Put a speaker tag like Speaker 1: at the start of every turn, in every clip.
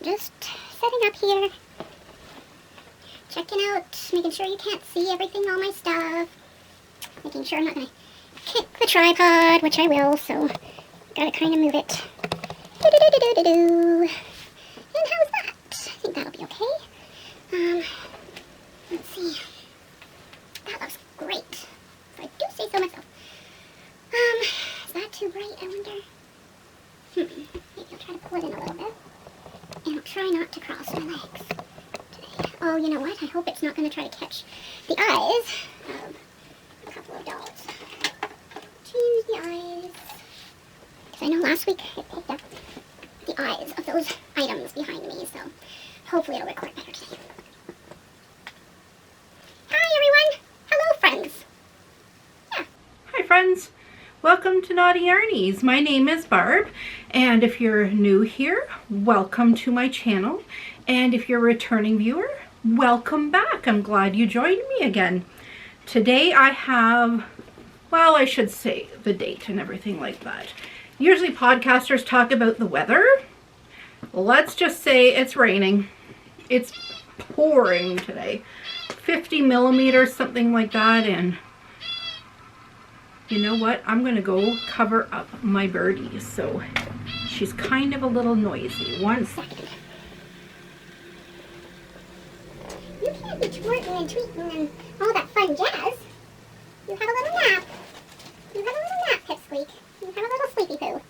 Speaker 1: just setting up here. Checking out, making sure you can't see everything, all my stuff. Making sure I'm not going to kick the tripod, which I will, so gotta kind of move it. And how's that? I think that'll be okay. Let's see. That looks great. If I do say so myself. Is that too bright, I wonder? Maybe I'll try to pull it in a little bit. And I'll try not to cross my legs today. Oh, you know what? I hope it's not going to try to catch the eyes of a couple of dolls. Change the eyes. Because I know last week it picked up the eyes of those items behind me, so hopefully it'll record better today. Hi, everyone. Hello, friends. Yeah.
Speaker 2: Hi, friends. Welcome to Knottyyarnies. My name is Barb, and if you're new here, welcome to my channel. And if you're a returning viewer, welcome back. I'm glad you joined me again. Today I have, well, I should say the date and everything like that. Usually podcasters talk about the weather. Let's just say it's raining. It's pouring today. 50 millimeters, something like that, and you know what? I'm going to go cover up my birdie, so she's kind of a little noisy. 1 second.
Speaker 1: You can't be twerking and tweeting and all that fun jazz. You have a little nap. You have a little nap, Pipsqueak. You have a little sleepy poo.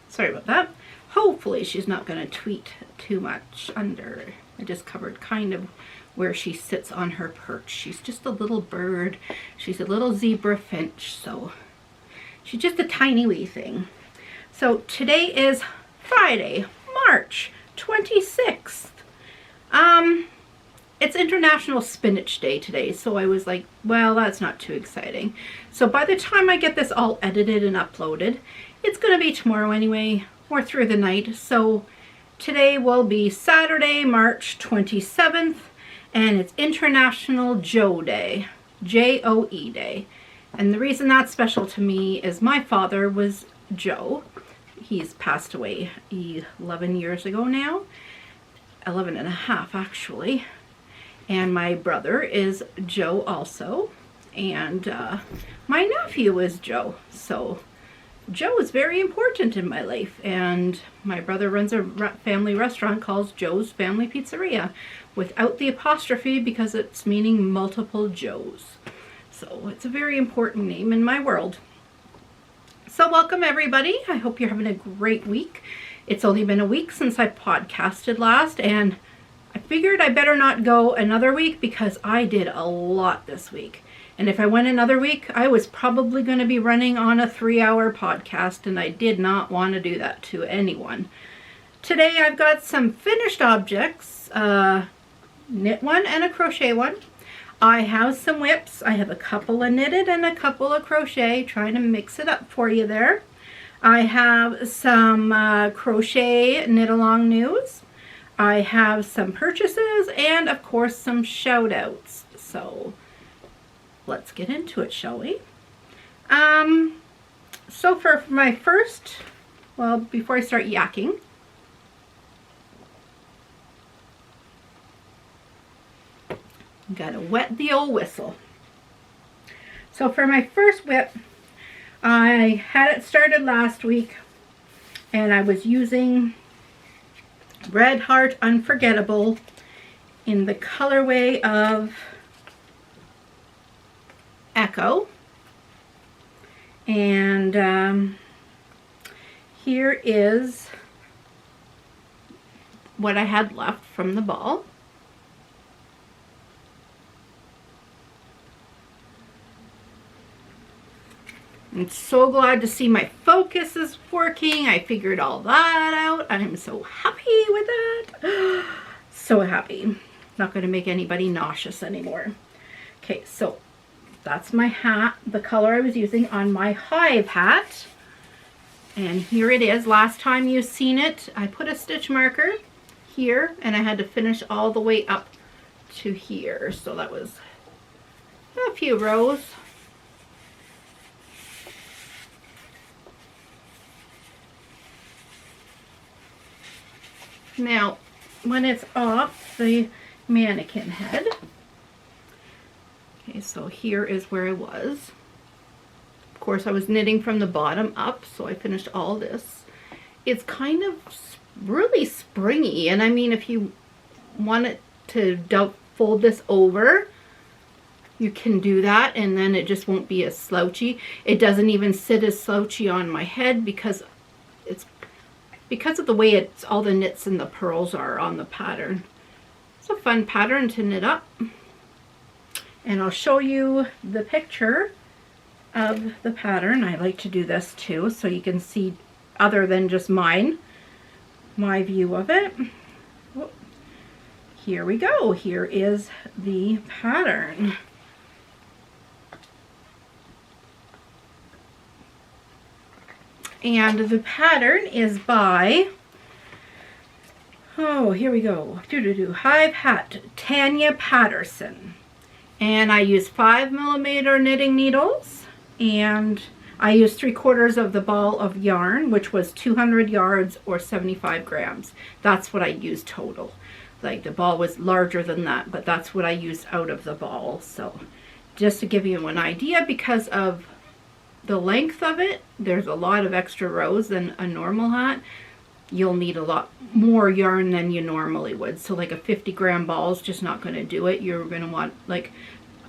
Speaker 2: Sorry about that. Hopefully she's not going to tweet too much under. I just covered kind of where she sits on her perch. She's just a little bird. She's a little zebra finch, so she's just a tiny wee thing. So today is Friday, March 26th. It's International Spinach Day today, so I was like, well, that's not too exciting. So by the time I get this all edited and uploaded, it's going to be tomorrow anyway, or through the night. So today will be Saturday, March 27th, and it's International Joe Day, J-O-E Day. And the reason that's special to me is my father was Joe. He's passed away 11 years ago now, 11 and a half actually. And my brother is Joe also, and my nephew is Joe. So Joe is very important in my life, and my brother runs a family restaurant called Joe's Family Pizzeria without the apostrophe because it's meaning multiple Joes. So it's a very important name in my world. So welcome everybody. I hope you're having a great week. It's only been a week since I podcasted last, and I figured I better not go another week because I did a lot this week. And if I went another week, I was probably going to be running on a 3-hour podcast, and I did not want to do that to anyone. Today I've got some finished objects, knit one and a crochet one. I have some whips. I have a couple of knitted and a couple of crochet, trying to mix it up for you there. I have some crochet knit along news. I have some purchases and of course some shout outs. So let's get into it, shall we? So for my first, well, before I start yakking, gotta wet the old whistle. So for my first whip, I had it started last week, and I was using Red Heart Unforgettable in the colorway of Echo. And here is what I had left from the ball. I'm so glad to see my focus is working. I figured all that out. I'm so happy with that. So happy. Not going to make anybody nauseous anymore. Okay, so that's my hat, the color I was using on my hive hat. And here it is. Last time you've seen it, I put a stitch marker here, and I had to finish all the way up to here. So that was a few rows. Now, when it's off the mannequin head, okay, so here is where I was. Of course, I was knitting from the bottom up, so I finished all this. It's kind of really springy, and I mean, if you want it to fold this over, you can do that, and then it just won't be as slouchy. It doesn't even sit as slouchy on my head because of the way all the knits and the purls are on the pattern. It's a fun pattern to knit up. And I'll show you the picture of the pattern. I like to do this too, so you can see other than just my view of it. Oh, here we go. Here is the pattern. And the pattern is by, oh, here we go, Hive Hat, Tanya Patterson. And I use 5mm knitting needles, and I used 3/4 of the ball of yarn, which was 200 yards or 75 grams. That's what I used total. Like, the ball was larger than that, but that's what I used out of the ball. So just to give you an idea, because of the length of it, there's a lot of extra rows than a normal hat. You'll need a lot more yarn than you normally would. So like a 50-gram ball is just not going to do it. You're going to want like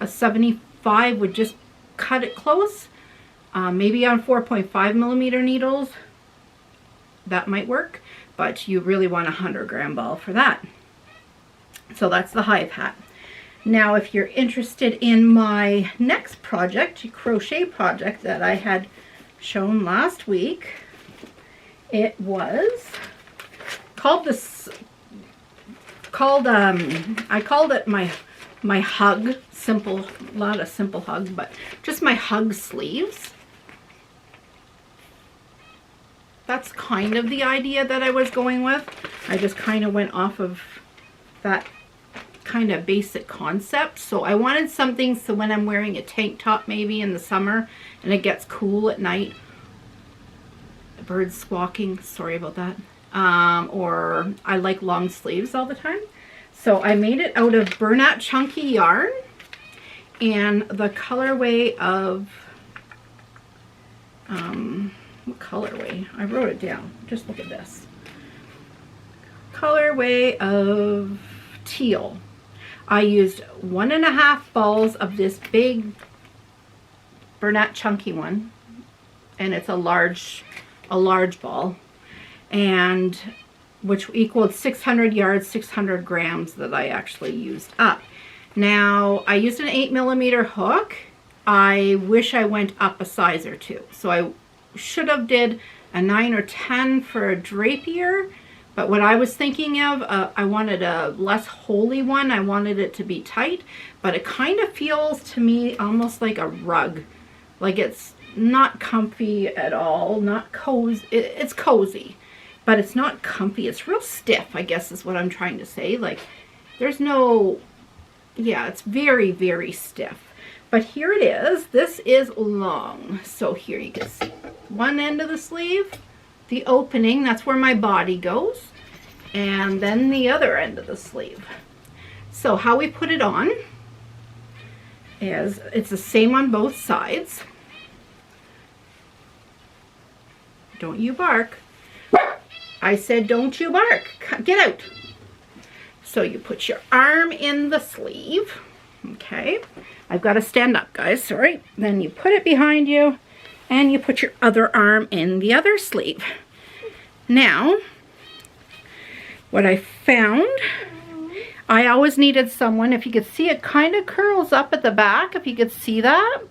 Speaker 2: a 75 would just cut it close. Maybe on 4.5mm needles, that might work, but you really want a 100-gram ball for that. So that's the hive hat. Now, if you're interested in my next project, crochet project that I had shown last week, it was called I called it my hug, simple, not a simple hug, but just my hug sleeves. That's kind of the idea that I was going with. I just kind of went off of that kind of basic concept. So I wanted something so when I'm wearing a tank top maybe in the summer and it gets cool at night, the bird's squawking, sorry about that, or I like long sleeves all the time. So I made it out of burlap chunky yarn, and the colorway of what colorway? I wrote it down. Just look at this. Colorway of teal. I used 1.5 balls of this big burlap chunky one, and it's a large ball, and which equaled 600 yards, 600 grams that I actually used up. Now I used an 8mm hook. I wish I went up a size or two, so I should have did a 9 or 10 for a drapier. But what I was thinking of, I wanted a less holy one. I wanted it to be tight, but it kind of feels to me almost like a rug. Like it's not comfy at all, not cozy. It's cozy, but it's not comfy. It's real stiff, I guess is what I'm trying to say. Like there's no, yeah, it's very, very stiff. But here it is. This is long. So here you can see one end of the sleeve, the opening, that's where my body goes, and then the other end of the sleeve. So how we put it on is it's the same on both sides. Don't you bark. I said don't you bark. Get out. So you put your arm in the sleeve. Okay, I've got to stand up, guys, sorry. Then you put it behind you and you put your other arm in the other sleeve. Now, what I found, I always needed someone, if you could see, it kind of curls up at the back, if you could see that.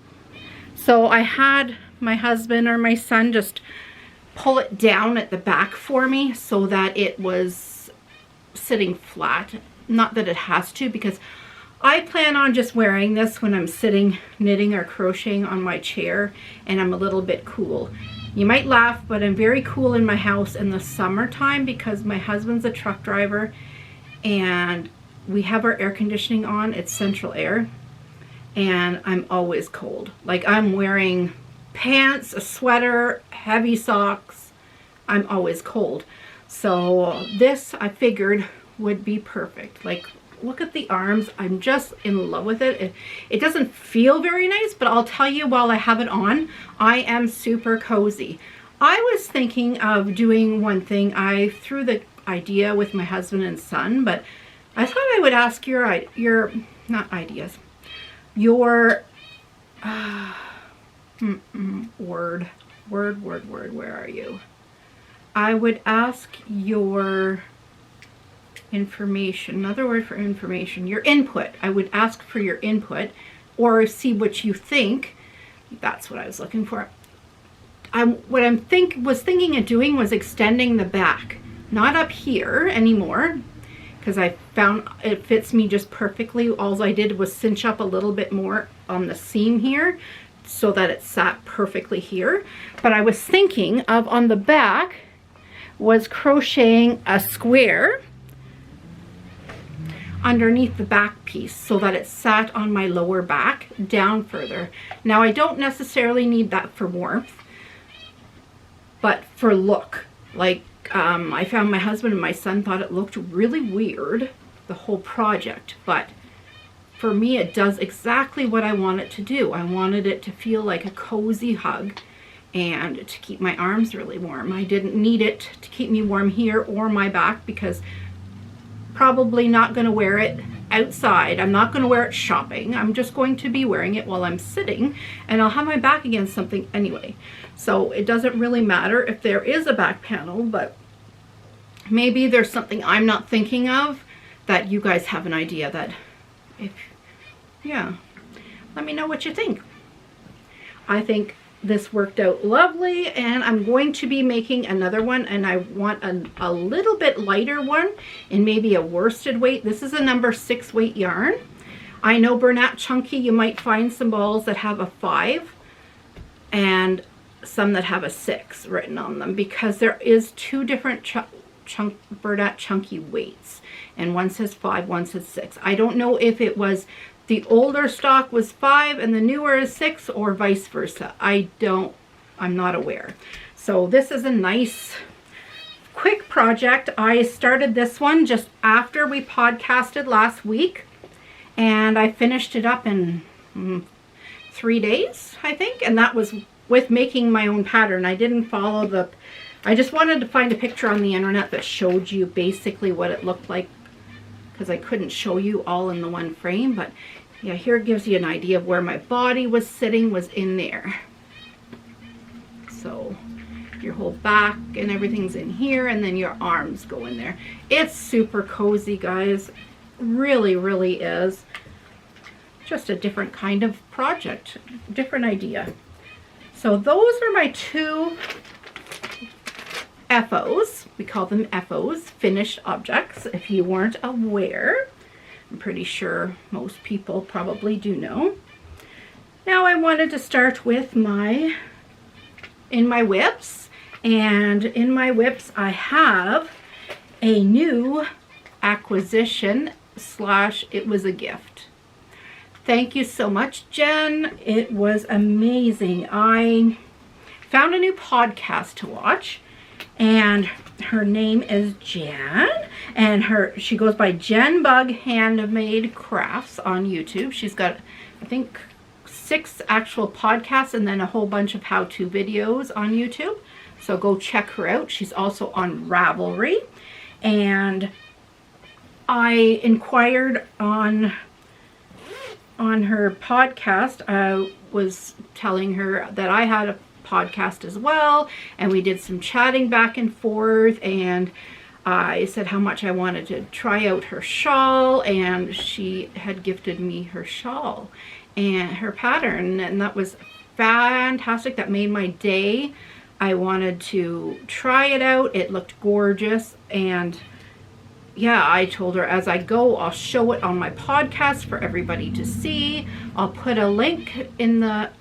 Speaker 2: So I had my husband or my son just pull it down at the back for me so that it was sitting flat. Not that it has to, because I plan on just wearing this when I'm sitting knitting or crocheting on my chair and I'm a little bit cool. You might laugh, but I'm very cool in my house in the summertime because my husband's a truck driver and we have our air conditioning on. It's central air and I'm always cold. Like I'm wearing pants, a sweater, heavy socks. I'm always cold. So this I figured would be perfect. Like, look at the arms. I'm just in love with it. It doesn't feel very nice, but I'll tell you, while I have it on, I am super cozy. I was thinking of doing one thing. I threw the idea with my husband and son, but I thought I would ask your not ideas, your word, where are you? I would ask your information, another word for information, your input. I would ask for your input, or see what you think. That's what I was looking for. What I was thinking of doing was extending the back, not up here anymore, because I found it fits me just perfectly. All I did was cinch up a little bit more on the seam here so that it sat perfectly here. But I was thinking of, on the back, was crocheting a square underneath the back piece so that it sat on my lower back down further. Now, I don't necessarily need that for warmth, but for look. Like, I found my husband and my son thought it looked really weird, the whole project, but for me it does exactly what I want it to do. I wanted it to feel like a cozy hug and to keep my arms really warm. I didn't need it to keep me warm here or my back, because probably not going to wear it outside. I'm not going to wear it shopping. I'm just going to be wearing it while I'm sitting, and I'll have my back against something anyway. So it doesn't really matter if there is a back panel, but maybe there's something I'm not thinking of that you guys have an idea that, yeah, let me know what you think. I think this worked out lovely, and I'm going to be making another one, and I want a little bit lighter one and maybe a worsted weight. This is a number 6 weight yarn. I know Bernat Chunky, you might find some balls that have a 5 and some that have a 6 written on them, because there is 2 different Bernat Chunky weights, and one says 5, one says 6. I don't know if it was the older stock was 5 and the newer is 6, or vice versa. I'm not aware. So this is a nice quick project. I started this one just after we podcasted last week, and I finished it up in 3 days, I think, and that was with making my own pattern. I didn't follow I just wanted to find a picture on the internet that showed you basically what it looked like, because I couldn't show you all in the one frame. But yeah, here it gives you an idea of where my body was sitting, was in there. So your whole back and everything's in here, and then your arms go in there. It's super cozy, guys. Really, really is. Just a different kind of project, different idea. So those are my 2 FOs. We call them FOs, finished objects, if you weren't aware. I'm pretty sure most people probably do know. Now I wanted to start with in my whips, and in my whips I have a new acquisition / it was a gift. Thank you so much, Jen. It was amazing. I found a new podcast to watch, and her name is Jenn, and she goes by Jenn Bug Handmade Crafts on YouTube. She's got, I think, 6 actual podcasts and then a whole bunch of how-to videos on YouTube. So go check her out. She's also on Ravelry, and I inquired on her podcast. I was telling her that I had a podcast as well, and we did some chatting back and forth, and I said how much I wanted to try out her shawl, and she had gifted me her shawl and her pattern, and that was fantastic. That made my day. I wanted to try it out. It looked gorgeous, and yeah, I told her as I go, I'll show it on my podcast for everybody to see. I'll put a link in the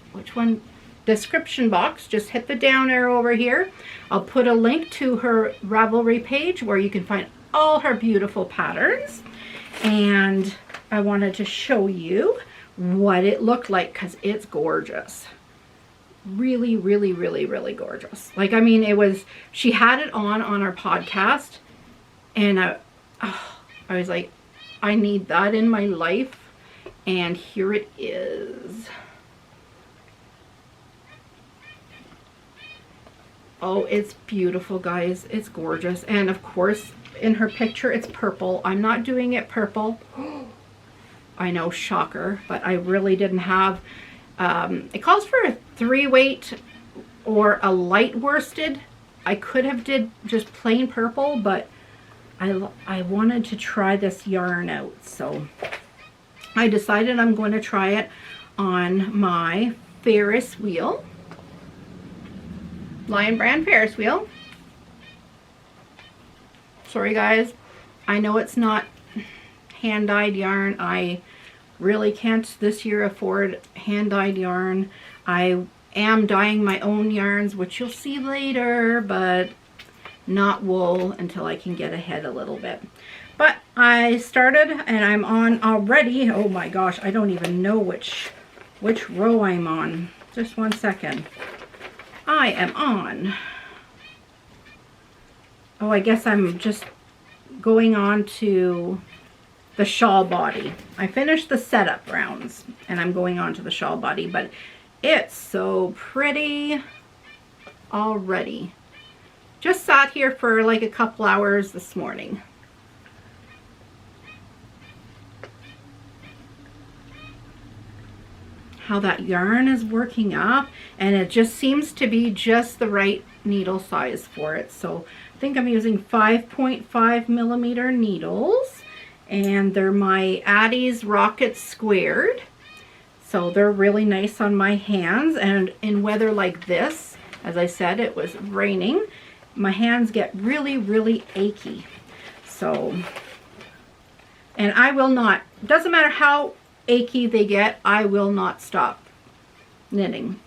Speaker 2: description box. Just hit the down arrow over here. I'll put a link to her Ravelry page where you can find all her beautiful patterns, and I wanted to show you what it looked like because it's gorgeous. really, really, really, really gorgeous. Like, I mean, it was, she had it on our podcast, and I was like, I need that in my life, and here it is. Oh, it's beautiful, guys. It's gorgeous. And of course, in her picture, it's purple. I'm not doing it purple. I know, shocker, but I really didn't have, it calls for a 3-weight or a light worsted. I could have did just plain purple, but I wanted to try this yarn out. So I decided I'm going to try it on my Ferris wheel. Lion Brand Ferris wheel. Sorry guys, I know it's not hand-dyed yarn. I really can't this year afford hand-dyed yarn. I am dyeing my own yarns, which you'll see later, but not wool until I can get ahead a little bit. But I started and I'm on already. Oh my gosh, I don't even know which row I'm on. Just one second. I am on, oh, I guess I'm just going on to the shawl body. I finished the setup rounds and I'm going on to the shawl body, but it's so pretty already. Just sat here for like a couple hours this morning. How that yarn is working up, and it just seems to be just the right needle size for it. So I think I'm using 5.5 millimeter needles, and they're my Addy's Rocket Squared. So they're really nice on my hands, and in weather like this, as I said, it was raining, my hands get really, really achy. So, and I will not, doesn't matter how achy they get, I will not stop knitting.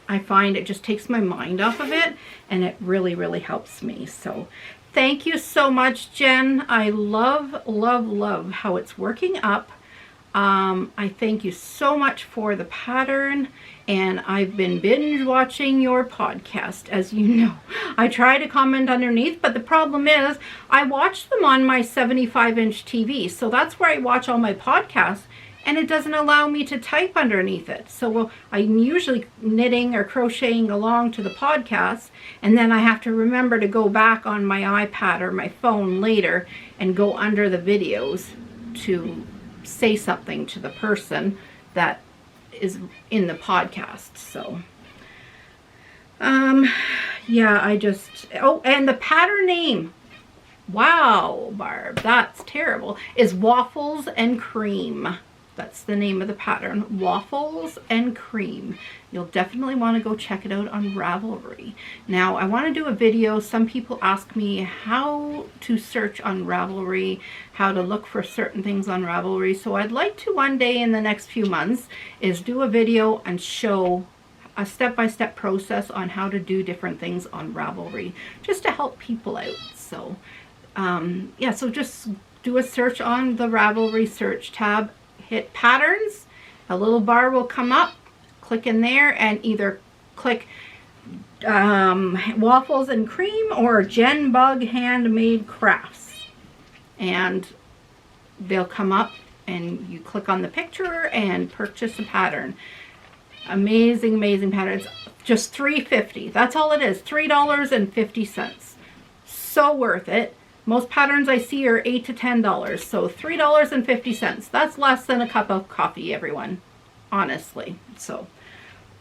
Speaker 2: I find it just takes my mind off of it, and it really, really helps me. So thank you so much, Jen. I love, love, love how it's working up. I thank you so much for the pattern, and I've been binge watching your podcast, as you know. I try to comment underneath, but the problem is I watch them on my 75-inch TV, so that's where I watch all my podcasts, and it doesn't allow me to type underneath it. So I'm usually knitting or crocheting along to the podcast, and then I have to remember to go back on my iPad or my phone later and go under the videos to say something to the person that is in the podcast. So yeah, I just, oh, and the pattern name, wow, Barb, that's terrible, is Waffles and Cream. That's the name of the pattern, Waffles and Cream. You'll definitely want to go check it out on Ravelry. Now, I want to do a video. Some people ask me how to search on Ravelry, how to look for certain things on Ravelry. So I'd like to one day in the next few months is do a video and show a step-by-step process on how to do different things on Ravelry, just to help people out. So yeah, so just do a search on the Ravelry search tab, hit patterns, a little bar will come up, click in there and either click Waffles and Cream or Jenn Bug Handmade Crafts, and they'll come up and you click on the picture and purchase a pattern. Amazing, amazing pattern. It's just $3.50. That's all it is, $3.50. So worth it. Most patterns I see are $8 to $10, so $3.50. That's less than a cup of coffee, everyone, honestly. So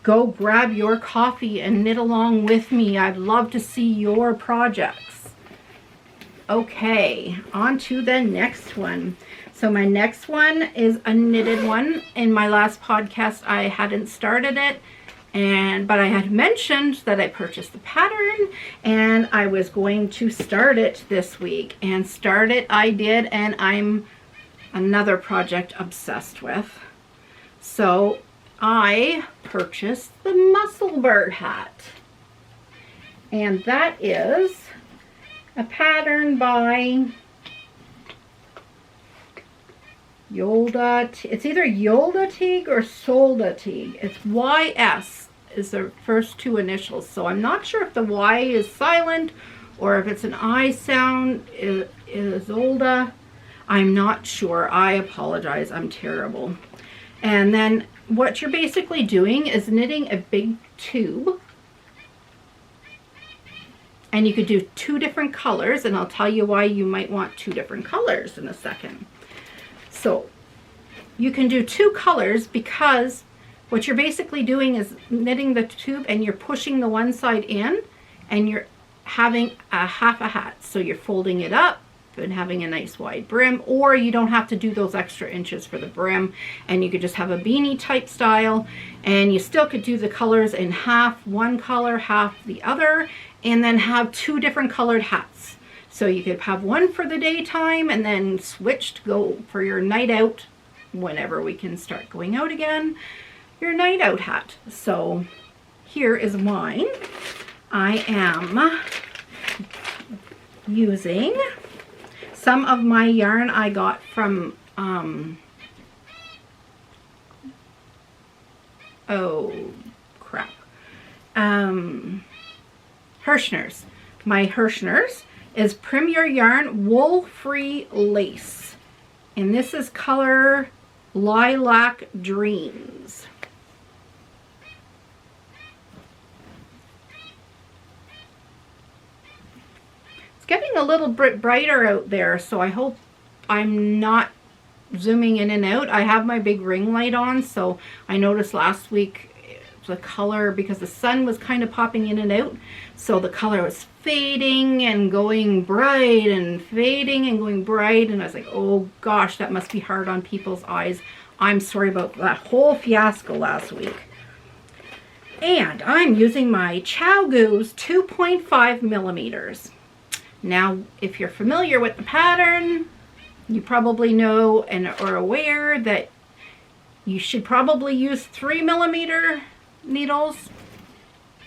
Speaker 2: go grab your coffee and knit along with me. I'd love to see your projects. Okay, on to the next one. So my next one is a knitted one. In my last podcast, I hadn't started it, but I had mentioned that I purchased the pattern and I was going to start it this week, and start it I did, and I'm another project obsessed with. So I purchased the musscleburgh hat, and that is a pattern by ysolda. It's either ysolda Teague or ysolda Teague. It's YS. is the first two initials. So I'm not sure if the Y is silent or if it's an I sound. Ysolda. I'm not sure. I apologize. I'm terrible. And then what you're basically doing is knitting a big tube. And you could do two different colors, and I'll tell you why you might want two different colors in a second. So you can do two colors because what you're basically doing is knitting the tube and you're pushing the one side in and you're having a half a hat. So you're folding it up and having a nice wide brim, or you don't have to do those extra inches for the brim and you could just have a beanie type style, and you still could do the colors in half one color, half the other, and then have two different colored hats. So you could have one for the daytime and then switch to go for your night out whenever we can start going out again, your night out hat. So here is mine. I am using some of my yarn I got from, Hirschner's. My Hirschner's is Premier Yarn Wool Free Lace. And this is color Lilac Dreams. It's getting a little bit brighter out there, so I hope I'm not zooming in and out. I have my big ring light on, so I noticed last week the color, because the sun was kind of popping in and out, so the color was fading and going bright and fading and going bright, and I was like, oh gosh, that must be hard on people's eyes. I'm sorry about that whole fiasco last week. And I'm using my ChowGoo's 2.5 millimeters. Now, if you're familiar with the pattern, you probably know and are aware that you should probably use 3 millimeter needles,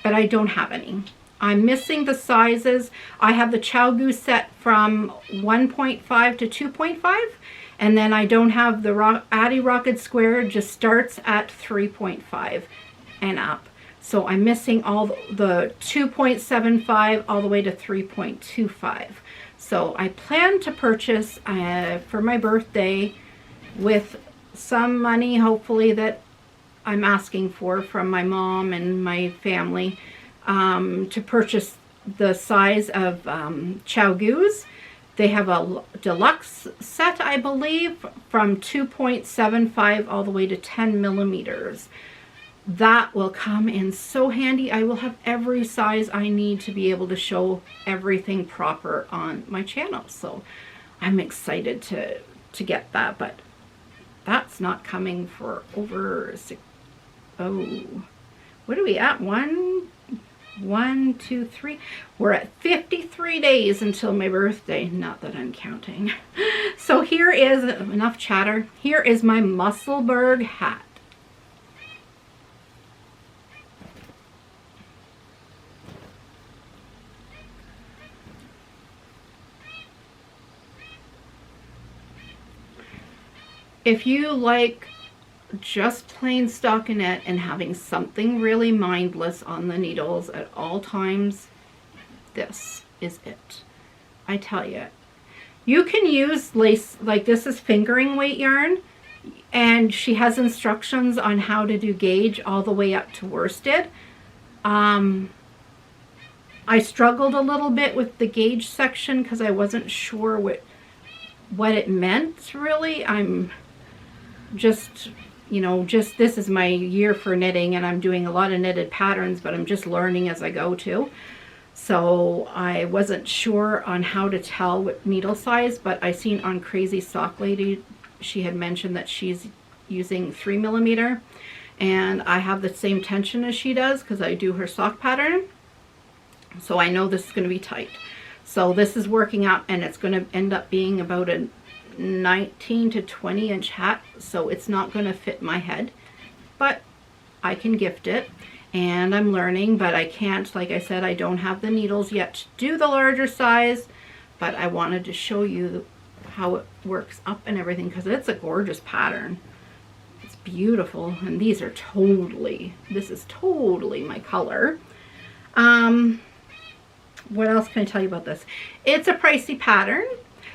Speaker 2: but I don't have any. I'm missing the sizes. I have the ChowGoo set from 1.5 to 2.5, and then I don't have the Addy Rocket Square, just starts at 3.5 and up. So I'm missing all the 2.75 all the way to 3.25. So I plan to purchase for my birthday with some money, hopefully, that I'm asking for from my mom and my family, to purchase the size of ChowGoo's. They have a deluxe set, I believe, from 2.75 all the way to 10 millimeters. That will come in so handy. I will have every size I need to be able to show everything proper on my channel. So I'm excited to get that, but that's not coming for over what are we at? One, two, three. We're at 53 days until my birthday. Not that I'm counting. So here is, enough chatter. Here is my musscleburgh hat. If you like just plain stockinette and having something really mindless on the needles at all times, this is it. I tell you, you can use lace, like this is fingering weight yarn, and she has instructions on how to do gauge all the way up to worsted. I struggled a little bit with the gauge section because I wasn't sure what it meant really. I'm just, you know, this is my year for knitting, and I'm doing a lot of knitted patterns, but I'm just learning as I go too. So I wasn't sure on how to tell what needle size, but I seen on Crazy Sock Lady, she had mentioned that she's using 3 millimeter, and I have the same tension as she does because I do her sock pattern. So I know this is going to be tight. So this is working out, and it's going to end up being about a 19 to 20 inch hat, so it's not going to fit my head, but I can gift it, and I'm learning, but I can't, like I said, I don't have the needles yet to do the larger size, but I wanted to show you how it works up and everything because it's a gorgeous pattern. It's beautiful. And these are totally, this is totally my color. What else can I tell you about this? It's a pricey pattern,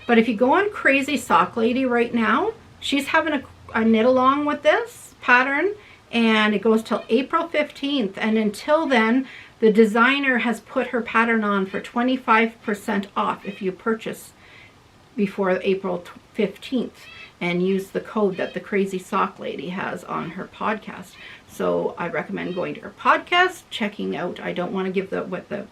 Speaker 2: but if you go on Crazy Sock Lady right now, she's having a knit along with this pattern, and it goes till April 15th. And until then, the designer has put her pattern on for 25% off if you purchase before April 15th and use the code that the Crazy Sock Lady has on her podcast. So I recommend going to her podcast, checking out. I don't want to give what the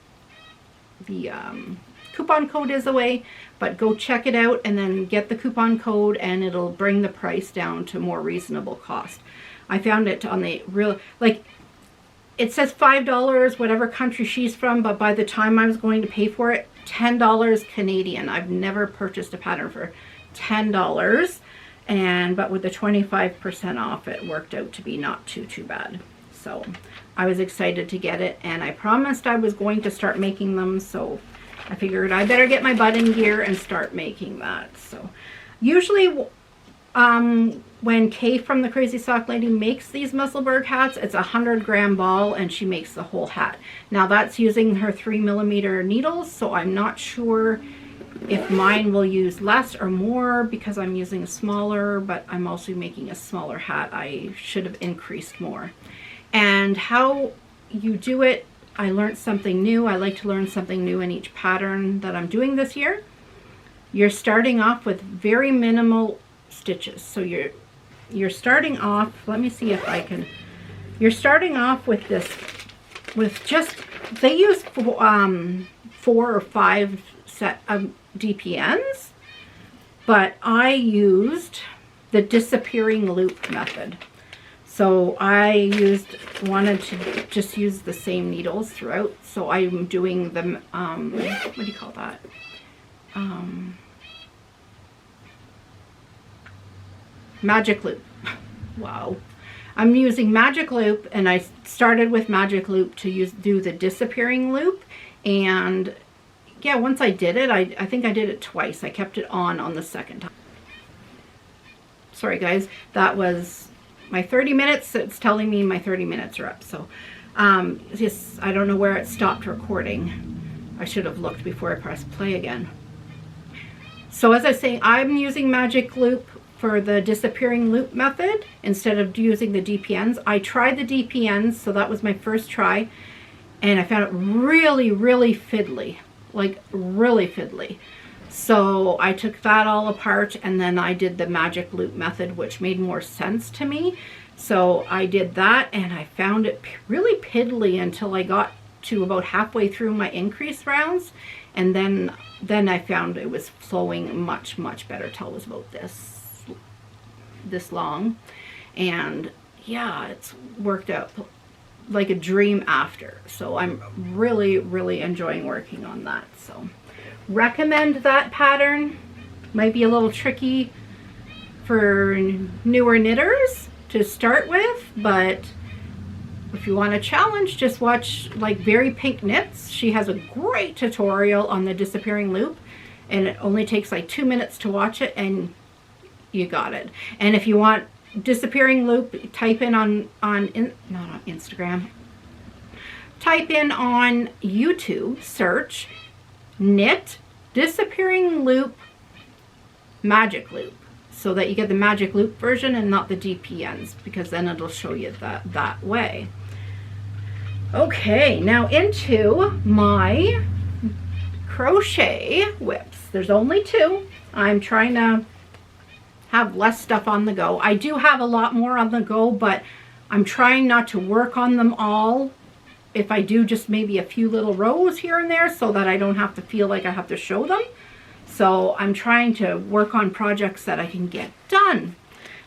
Speaker 2: coupon code is away, but go check it out and then get the coupon code, and it'll bring the price down to more reasonable cost. I found it on the real, like, it says $5 whatever country she's from, but by the time I was going to pay for it, $10 Canadian. I've never purchased a pattern for $10, but with the 25% off, it worked out to be not too bad. So I was excited to get it, and I promised I was going to start making them, so I figured I better get my butt in gear and start making that. So usually when Kay from the Crazy Sock Lady makes these musscleburgh hats, it's a 100-gram ball, and she makes the whole hat. Now that's using her 3mm needles, so I'm not sure if mine will use less or more because I'm using a smaller, but I'm also making a smaller hat. I should have increased more. And how you do it, I learned something new. I like to learn something new in each pattern that I'm doing this year. You're starting off with very minimal stitches. So you're starting off, let me see if I can, you're starting off with this, with just, they use 4 or 5 set of DPNs, but I used the disappearing loop method. So I wanted to just use the same needles throughout. So I'm doing the, what do you call that? Magic loop. Wow. I'm using magic loop, and I started with magic loop to do the disappearing loop. And yeah, once I did it, I think I did it twice. I kept it on the second time. Sorry guys, that was my 30 minutes. It's telling me my 30 minutes are up. So yes, I don't know where it stopped recording. I should have looked before I pressed play again. So as I say, I'm using magic loop for the disappearing loop method instead of using the DPNs. I tried the DPNs, so that was my first try, and I found it really fiddly, like really fiddly. So I took that all apart, and then I did the magic loop method, which made more sense to me. So I did that, and I found it really piddly until I got to about halfway through my increase rounds, and then I found it was flowing much better till it was about this long. And yeah, it's worked out like a dream after. So I'm really enjoying working on that. So recommend that pattern. Might be a little tricky for newer knitters to start with, but if you want a challenge, just watch like Very Pink Knits. She has a great tutorial on the disappearing loop, and it only takes like 2 minutes to watch it, and you got it. And if you want disappearing loop, type in not on Instagram, type in on YouTube, search knit disappearing loop magic loop, so that you get the magic loop version and not the DPNs, because then it'll show you that way. Okay, now into my crochet whips. There's only 2. I'm trying to have less stuff on the go. I do have a lot more on the go, but I'm trying not to work on them all. If I do, just maybe a few little rows here and there, so that I don't have to feel like I have to show them. So I'm trying to work on projects that I can get done.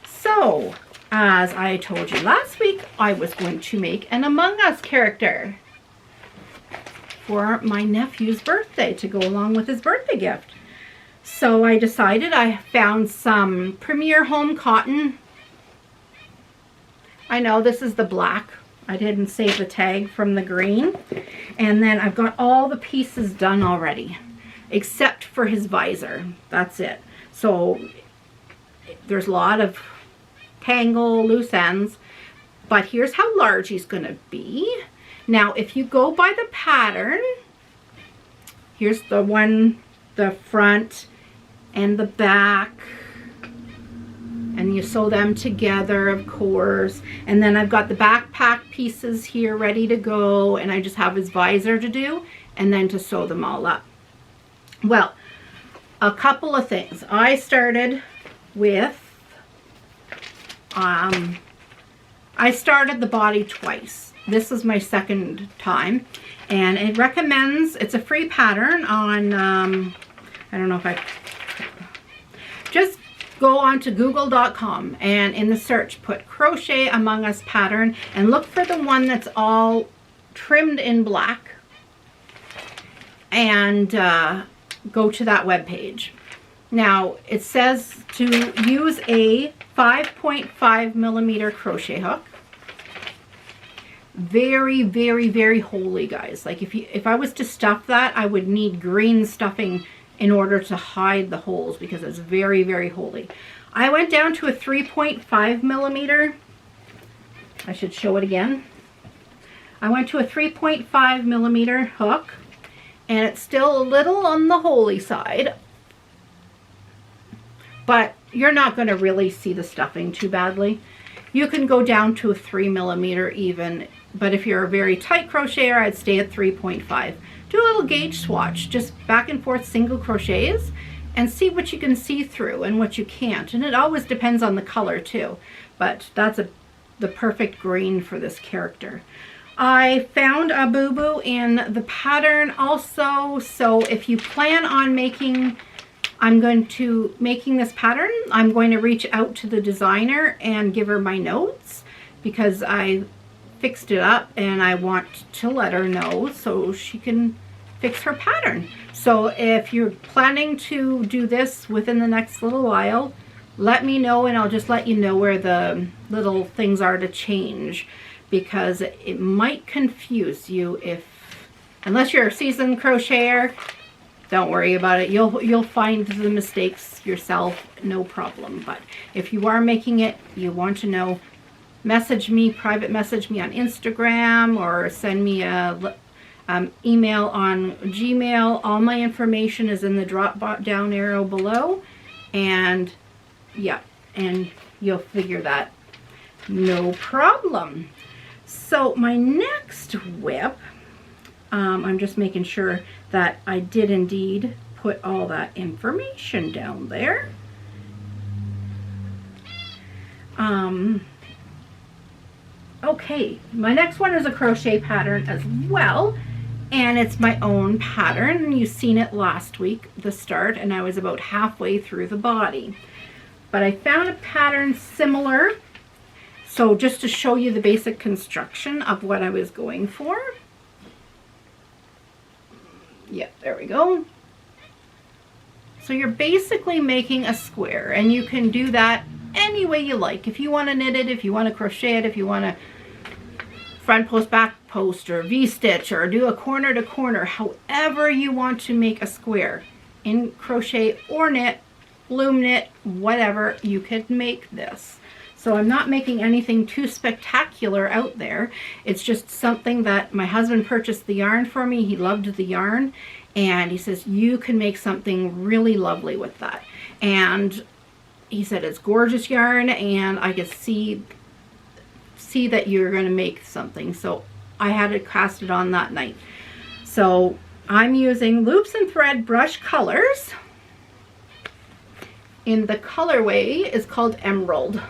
Speaker 2: So as I told you last week, I was going to make an Among Us character for my nephew's birthday to go along with his birthday gift. So I decided, I found some Premier Home cotton. I know this is the black. I didn't save the tag from the green. And then I've got all the pieces done already, except for his visor. That's it. So there's a lot of tangle loose ends. But here's how large he's going to be. Now, if you go by the pattern, here's the one, the front and the back. And you sew them together, of course. And then I've got the backpack pieces here ready to go. And I just have his visor to do and then to sew them all up. Well, a couple of things. I started with, I started the body twice. This is my second time. And it recommends, it's a free pattern on, I don't know if I, just go on to google.com and in the search put Crochet Among Us pattern and look for the one that's all trimmed in black and go to that web page. Now it says to use a 5.5 millimeter crochet hook. Very, very, very holy, guys. Like if I was to stuff that, I would need green stuffing in order to hide the holes because it's very, very holy. I went down to a 3.5 millimeter. I should show it again. I went to a 3.5 millimeter hook and it's still a little on the holy side, but you're not going to really see the stuffing too badly. You can go down to a 3 millimeter even, but if you're a very tight crocheter, I'd stay at 3.5. Do a little gauge swatch, just back and forth single crochets and see what you can see through and what you can't. And it always depends on the color too, but that's the perfect green for this character. I found a boo-boo in the pattern also, so if you plan on making this pattern, I'm going to reach out to the designer and give her my notes because I fixed it up and I want to let her know so she can fix her pattern. So if you're planning to do this within the next little while, let me know and I'll just let you know where the little things are to change because it might confuse you unless you're a seasoned crocheter. Don't worry about it. You'll find the mistakes yourself, no problem. But if you are making it, you want to know, message me, private message me on Instagram or send me a email on Gmail. All my information is in the drop down arrow below. And yeah, and you'll figure that. No problem. So my next whip, I'm just making sure that I did indeed put all that information down there. Okay, my next one is a crochet pattern as well, and it's my own pattern. You've seen it last week, the start, and I was about halfway through the body. But I found a pattern similar, so just to show you the basic construction of what I was going for. Yeah, there we go. So you're basically making a square, and you can do that any way you like. If you want to knit it, if you want to crochet it, if you want to front post, back post, or V-stitch, or do a corner to corner, however you want to make a square in crochet or knit, loom knit, whatever, you can make this. So I'm not making anything too spectacular out there. It's just something that my husband purchased the yarn for me. He loved the yarn and he says, you can make something really lovely with that. And he said, it's gorgeous yarn and I could see that you're going to make something. So I had to cast it on that night. So I'm using Loops and Thread brush colors. And the colorway is called Emerald,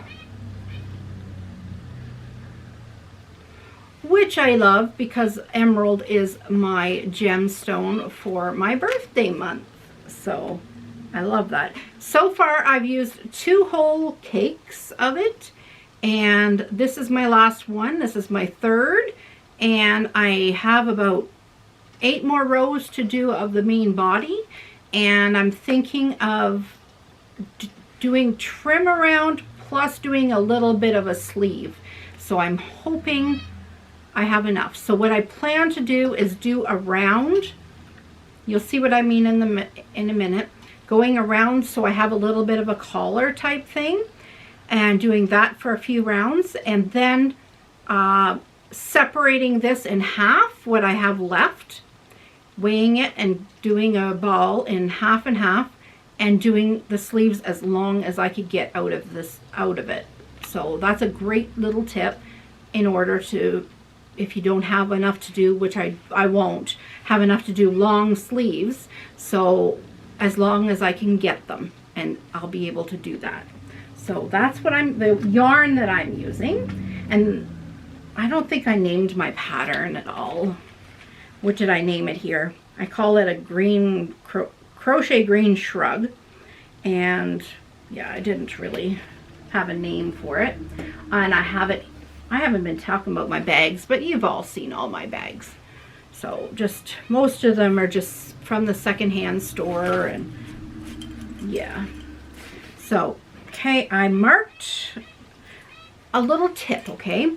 Speaker 2: which I love because emerald is my gemstone for my birthday month. So I love that. So far I've used 2 whole cakes of it, and this is my last one. This is my 3rd, and I have about 8 more rows to do of the main body, and I'm thinking of doing trim around plus doing a little bit of a sleeve. So I'm hoping I have enough. So what I plan to do is do a round. You'll see what I mean in a minute. Going around so I have a little bit of a collar type thing. and doing that for a few rounds, and then separating this in half, what I have left, weighing it and doing a ball in half and half, and doing the sleeves as long as I could get out of it. So that's a great little tip in order to, if you don't have enough to do, which I won't have enough to do long sleeves, so as long as I can get them, and I'll be able to do that. So that's what the yarn that I'm using. And I don't think I named my pattern at all. What did I name it here? I call it a green crochet green shrug, and yeah, I didn't really have a name for it. And I haven't been talking about my bags, but you've all seen all my bags. So just, most of them are just from the secondhand store, and yeah. So, okay, I marked a little tip, okay?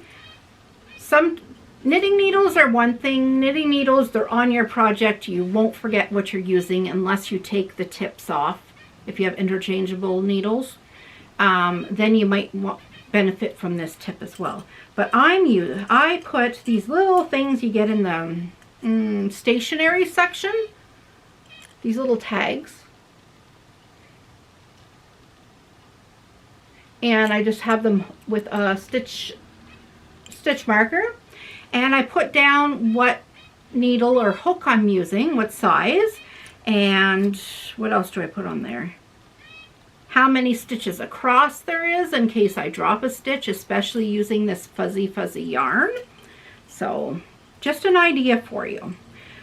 Speaker 2: Some knitting needles are one thing. Knitting needles, they're on your project. You won't forget what you're using unless you take the tips off. If you have interchangeable needles, then you might benefit from this tip as well. But I put these little things you get in the stationery section, these little tags, and I just have them with a stitch marker, and I put down what needle or hook I'm using, what size, and what else do I put on there? How many stitches across there is in case I drop a stitch, especially using this fuzzy yarn. So just an idea for you.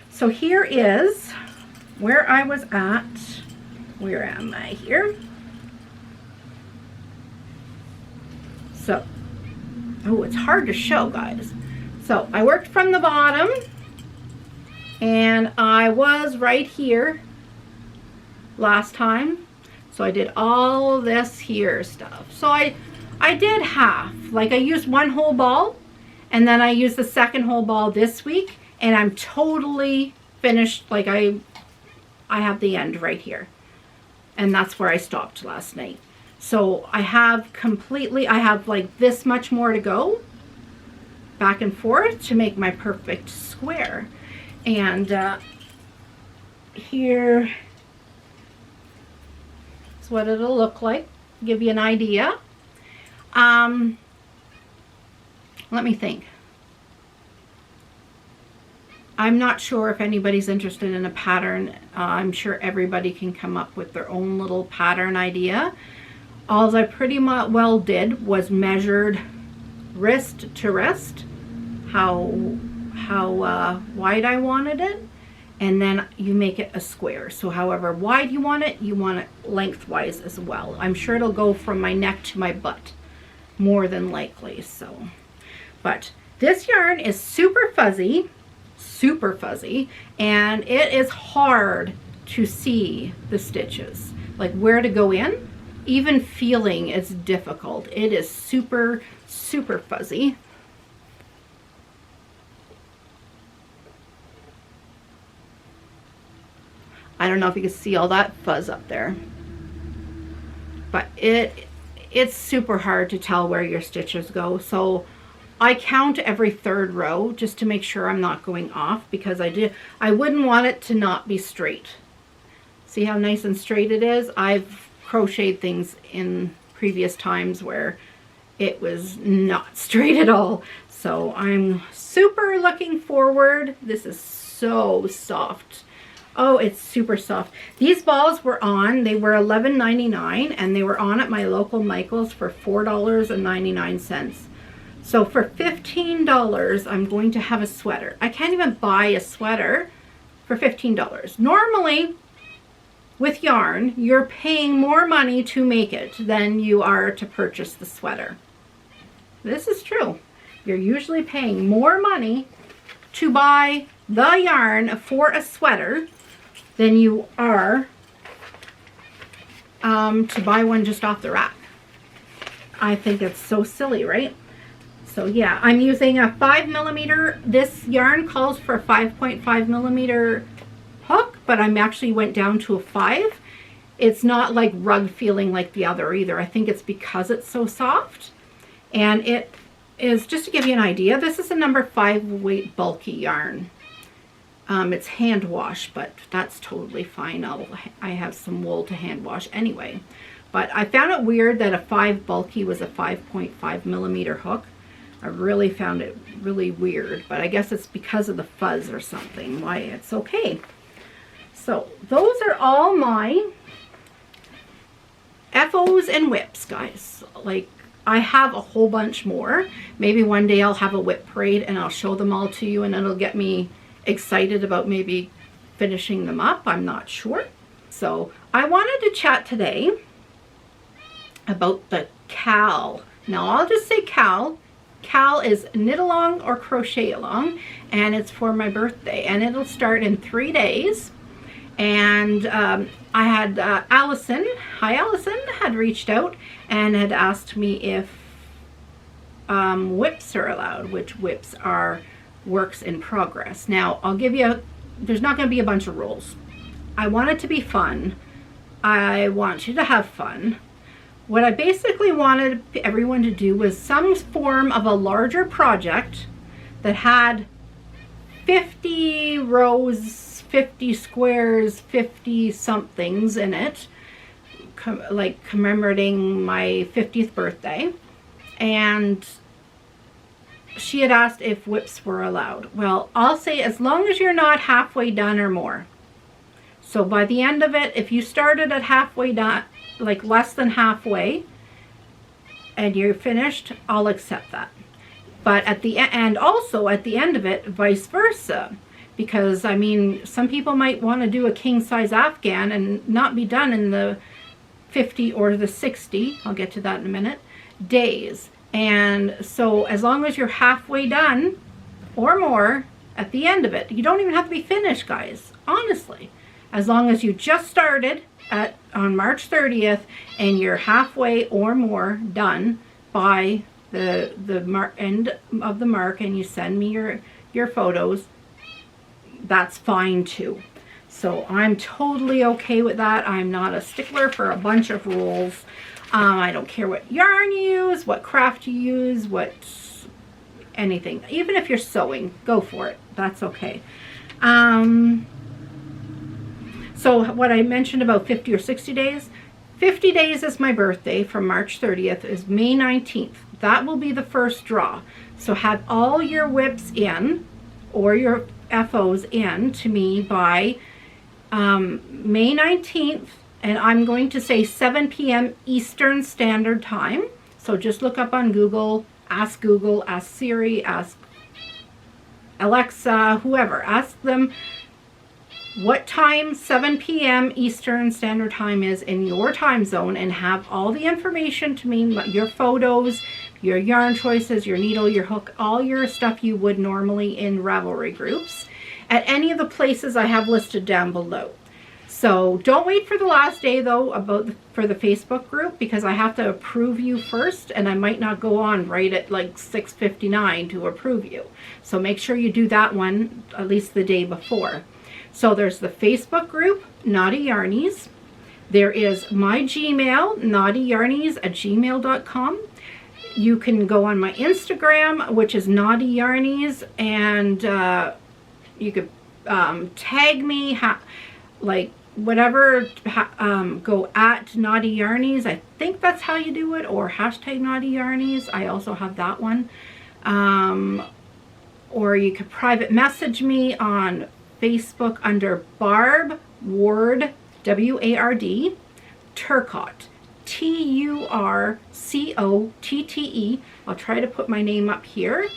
Speaker 2: So here is where I was at. Where am I here? So, oh, it's hard to show, guys. So I worked from the bottom, and I was right here last time. So I did all this here stuff. So I did half. Like, I used one whole ball, and then I used the second whole ball this week, and I'm totally finished. Like, I have the end right here, and that's where I stopped last night. So I have like this much more to go back and forth to make my perfect square. And here is what it'll look like, give you an idea. Let me think. I'm not sure if anybody's interested in a pattern. I'm sure everybody can come up with their own little pattern idea. All I pretty much well did was measured wrist to wrist, how wide I wanted it, and then you make it a square. So however wide you want it lengthwise as well. I'm sure it'll go from my neck to my butt, more than likely. So, but this yarn is super fuzzy, and it is hard to see the stitches, like where to go in. Even feeling is difficult. It is super fuzzy. I don't know if you can see all that fuzz up there, but it's super hard to tell where your stitches go. So I count every third row just to make sure I'm not going off, because I wouldn't want it to not be straight. See how nice and straight it is? I've crocheted things in previous times where it was not straight at all. So I'm super looking forward. This is so soft. Oh, it's super soft. These balls were on, they were $11.99, and they were on at my local Michael's for $4.99. So for $15, I'm going to have a sweater. I can't even buy a sweater for $15. Normally, with yarn, you're paying more money to make it than you are to purchase the sweater. This is true. You're usually paying more money to buy the yarn for a sweater than you are to buy one just off the rack. I think it's so silly, right? So yeah, I'm using a 5mm. This yarn calls for a 5.5mm hook, but I'm actually went down to a 5, it's not like rug feeling like the other either. I think it's because it's so soft. And it is, just to give you an idea, this is a number 5 weight bulky yarn. It's hand wash, but that's totally fine. I have some wool to hand wash anyway. But I found it weird that a 5 bulky was a 5.5 millimeter hook. I really found it really weird, but I guess it's because of the fuzz or something, why it's okay. So those are all my FOs and whips, guys. Like, I have a whole bunch more. Maybe one day I'll have a whip parade and I'll show them all to you, and it'll get me excited about maybe finishing them up. I'm not sure. So I wanted to chat today about the cowl. Now I'll just say cowl. Cowl is knit along or crochet along, and it's for my birthday, and it'll start in 3 days. And I had Allison, hi Allison, had reached out and had asked me if whips are allowed, which whips are works in progress. Now I'll give you, there's not going to be a bunch of rules. I want it to be fun. I want you to have fun. What I basically wanted everyone to do was some form of a larger project that had 50 rows, 50 squares, 50 somethings in it, like commemorating my 50th birthday. And she had asked if whips were allowed. Well, I'll say as long as you're not halfway done or more. So by the end of it, if you started at halfway done, like less than halfway, and you're finished, I'll accept that. But at the end, and also at the end of it, vice versa. Because, I mean, some people might want to do a king-size Afghan and not be done in the 50 or the 60, I'll get to that in a minute, days. And so as long as you're halfway done or more at the end of it, you don't even have to be finished, guys, honestly. As long as you just started on March 30th and you're halfway or more done by the end of the mark, and you send me your photos, that's fine too. So I'm totally okay with that. I'm not a stickler for a bunch of rules. I don't care what yarn you use, what craft you use, what anything. Even if you're sewing, go for it. That's okay. So what I mentioned about 50 or 60 days, 50 days is my birthday from March 30th is May 19th. That will be the first draw. So have all your whips in or your FOs in to me by May 19th. And I'm going to say 7 p.m. Eastern Standard Time. So just look up on Google, ask Siri, ask Alexa, whoever. Ask them what time 7 p.m. Eastern Standard Time is in your time zone, and have all the information to me, your photos, your yarn choices, your needle, your hook, all your stuff you would normally in Ravelry groups at any of the places I have listed down below. So don't wait for the last day though for the Facebook group, because I have to approve you first, and I might not go on right at like 6:59 to approve you. So make sure you do that one at least the day before. So there's the Facebook group, Knottyyarnies. There is my Gmail, knottyyarnies@gmail.com. You can go on my Instagram, which is Knottyyarnies, and you could tag me, like whatever, go at Knottyyarnies. I think that's how you do it, or hashtag Knottyyarnies. I also have that one. Or you could private message me on Facebook under Barb Ward, W-A-R-D, Turcotte, Turcotte. I'll try to put my name up here.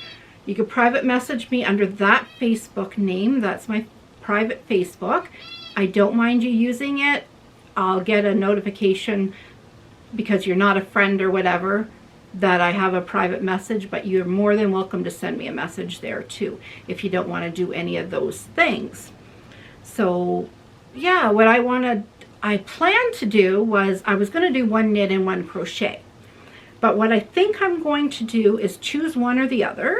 Speaker 2: You can private message me under that Facebook name. That's my private Facebook. I don't mind you using it. I'll get a notification because you're not a friend or whatever that I have a private message, but you're more than welcome to send me a message there too if you don't want to do any of those things. So yeah, what I planned to do was I was going to do one knit and one crochet, but what I think I'm going to do is choose one or the other,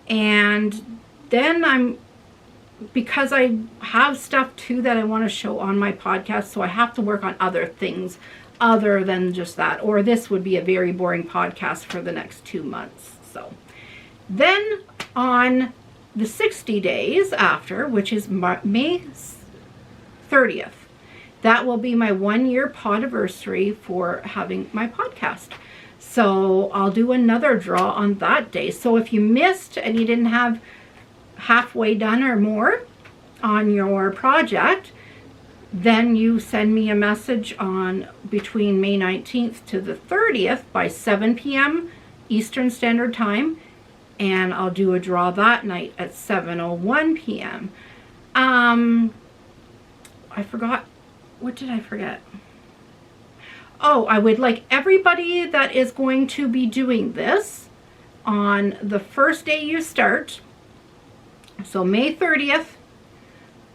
Speaker 2: and then I'm because I have stuff too that I want to show on my podcast, so I have to work on other things other than just that, or this would be a very boring podcast for the next 2 months. So then on the 60 days after, which is May 30th, that will be my 1-year podiversary for having my podcast. So I'll do another draw on that day. So if you missed and you didn't have halfway done or more on your project, then you send me a message on between May 19th to the 30th by 7 p.m. Eastern Standard Time, and I'll do a draw that night at 7:01 p.m. I forgot. What did I forget? Oh, I would like everybody that is going to be doing this on the first day you start. So May 30th,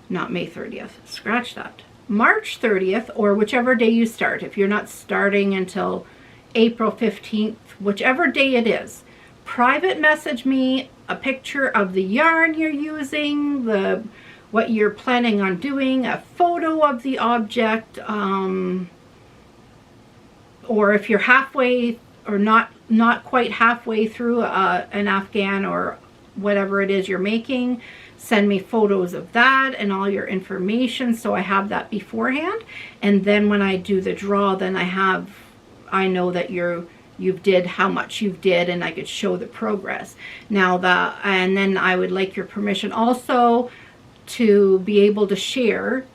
Speaker 2: not May 30th, scratch that. March 30th, or whichever day you start. If you're not starting until April 15th, whichever day it is, private message me a picture of the yarn you're using, what you're planning on doing, a photo of the object, or if you're halfway or not quite halfway through an Afghan or whatever it is you're making, send me photos of that and all your information so I have that beforehand. And then when I do the draw, then I know that you've did how much you've did, and I could show the progress. Now and then I would like your permission also to be able to share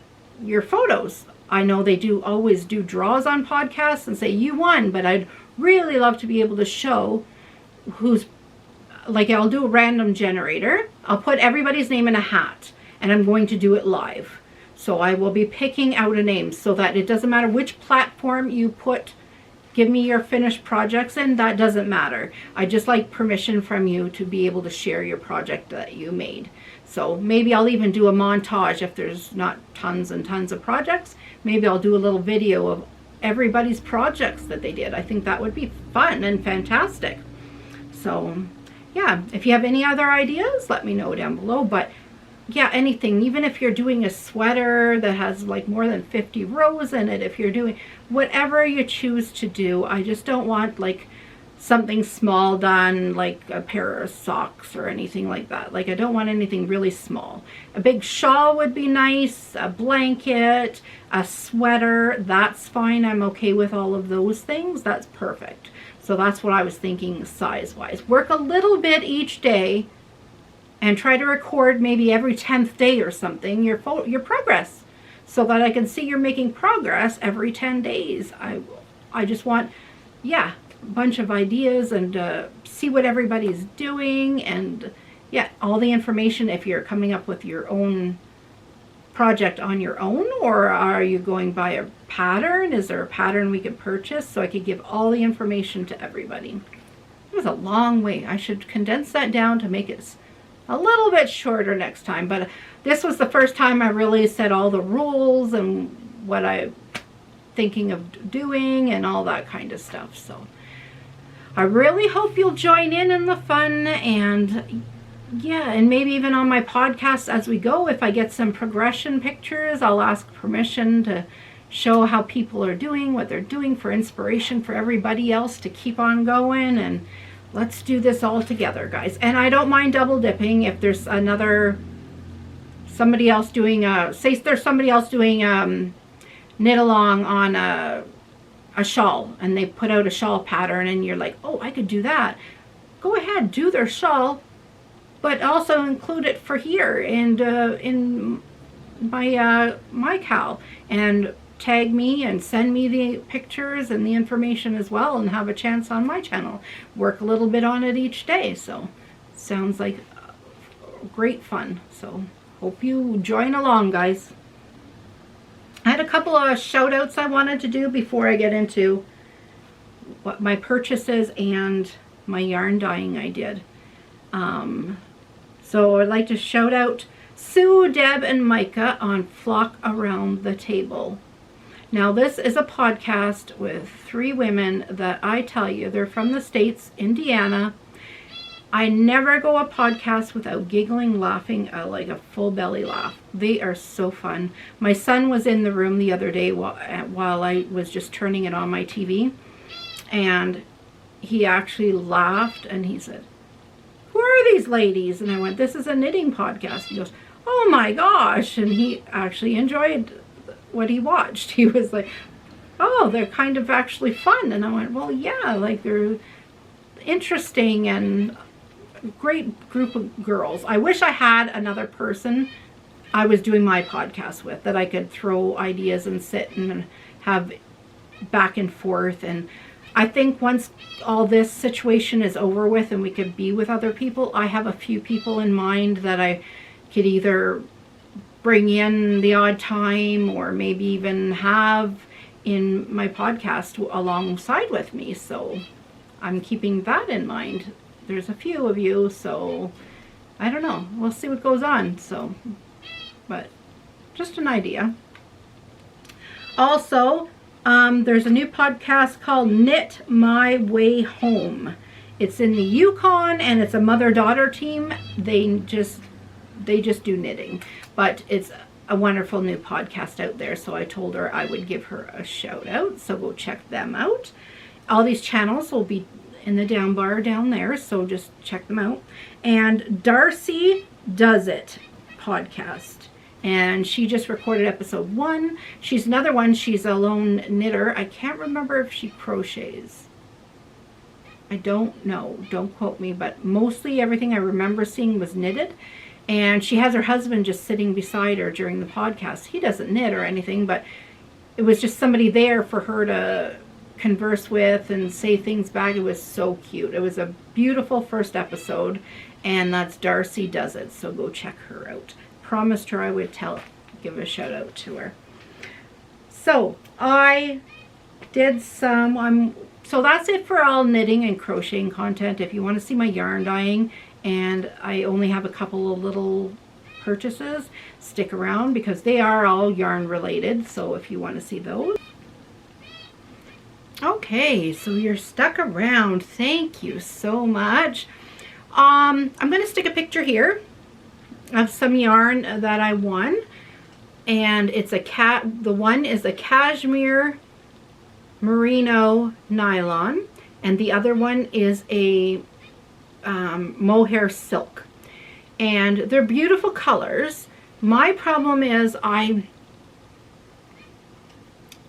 Speaker 2: your photos. I know they always do draws on podcasts and say you won, but I'd really love to be able to show who's, like, I'll do a random generator. I'll put everybody's name in a hat, and I'm going to do it live. So I will be picking out a name so that it doesn't matter which platform you give me your finished projects in, that doesn't matter. I just like permission from you to be able to share your project that you made. So maybe I'll even do a montage if there's not tons and tons of projects. Maybe I'll do a little video of everybody's projects that they did. I think that would be fun and fantastic. So yeah, if you have any other ideas, let me know down below. But yeah, anything, even if you're doing a sweater that has like more than 50 rows in it, if you're doing whatever you choose to do, I just don't want like something small done, like a pair of socks or anything like that. Like, I don't want anything really small. A big shawl would be nice, a blanket, a sweater, that's fine. I'm okay with all of those things. That's perfect. So that's what I was thinking size-wise. Work a little bit each day and try to record maybe every 10th day or something your progress, so that I can see you're making progress every 10 days. I just want, yeah, a bunch of ideas and see what everybody's doing, and yeah, all the information if you're coming up with your own project on your own, or are you going by a pattern? Is there a pattern we could purchase so I could give all the information to everybody? It was a long way. I should condense that down to make it a little bit shorter next time, but this was the first time I really said all the rules and what I'm thinking of doing and all that kind of stuff. So I really hope you'll join in the fun, and yeah, and maybe even on my podcast as we go, if I get some progression pictures, I'll ask permission to show how people are doing, what they're doing, for inspiration for everybody else to keep on going. And let's do this all together, guys. And I don't mind double dipping if there's somebody else doing say there's somebody else doing knit along on a shawl, and they put out a shawl pattern and you're like, oh, I could do that. Go ahead, do their shawl, but also include it for here and in my cowl, and tag me and send me the pictures and the information as well, and have a chance on my channel. Work a little bit on it each day. So sounds like great fun. So hope you join along, guys. I had a couple of shout outs I wanted to do before I get into what my purchases and my yarn dyeing I did. So I'd like to shout out Sue, Deb, and Micah on Flock Around the Table. Now, this is a podcast with 3 women that I tell you, they're from the States, Indiana, I never go a podcast without giggling, laughing, like a full belly laugh. They are so fun. My son was in the room the other day while I was just turning it on my TV, and he actually laughed and he said, "Who are these ladies?" And I went, "This is a knitting podcast." He goes, "Oh my gosh." And he actually enjoyed what he watched. He was like, "Oh, they're kind of actually fun." And I went, "Well, yeah, like they're interesting and great group of girls." I wish I had another person I was doing my podcast with that I could throw ideas and sit and have back and forth. And I think once all this situation is over with and we could be with other people, I have a few people in mind that I could either bring in the odd time or maybe even have in my podcast alongside with me. So I'm keeping that in mind. There's a few of you, so I don't know. We'll see what goes on. So, but just an idea. Also, there's a new podcast called Knit My Way Home. It's in the Yukon and it's a mother-daughter team. They just do knitting, but it's a wonderful new podcast out there. So I told her I would give her a shout out. So go check them out. All these channels will be in the down bar down there, so just check them out. And Darcidoesit podcast, and she just recorded episode 1. She's another one. She's a lone knitter. I can't remember if she crochets. I don't know. Don't quote me, but mostly everything I remember seeing was knitted. And she has her husband just sitting beside her during the podcast. He doesn't knit or anything, but it was just somebody there for her to converse with and say things back. It was so cute. It was a beautiful first episode, and that's Darcidoesit, so go check her out. Promised her I would give a shout out to her. So I did some, so that's it for all knitting and crocheting content. If you want to see my yarn dyeing, and I only have a couple of little purchases, stick around because they are all yarn related, so if you want to see those. Okay, so you're stuck around. Thank you so much. I'm going to stick a picture here of some yarn that I won, and it's the one is a cashmere merino nylon, and the other one is a mohair silk, and they're beautiful colors. My problem is I'm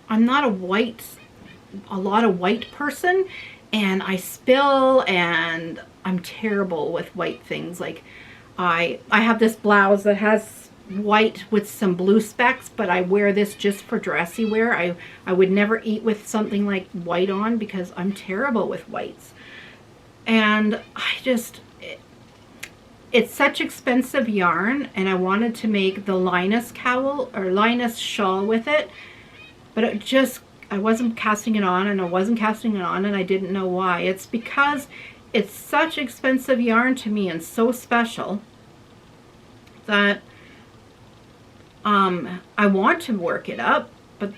Speaker 2: not a lot of white person, and I spill, and I'm terrible with white things. Like I have this blouse that has white with some blue specks, but I wear this just for dressy wear. I would never eat with something like white on because I'm terrible with whites. And it's such expensive yarn, and I wanted to make the Linus cowl or Linus shawl with it, but I wasn't casting it on, and I wasn't casting it on, and I didn't know why. It's because it's such expensive yarn to me and so special that I want to work it up, but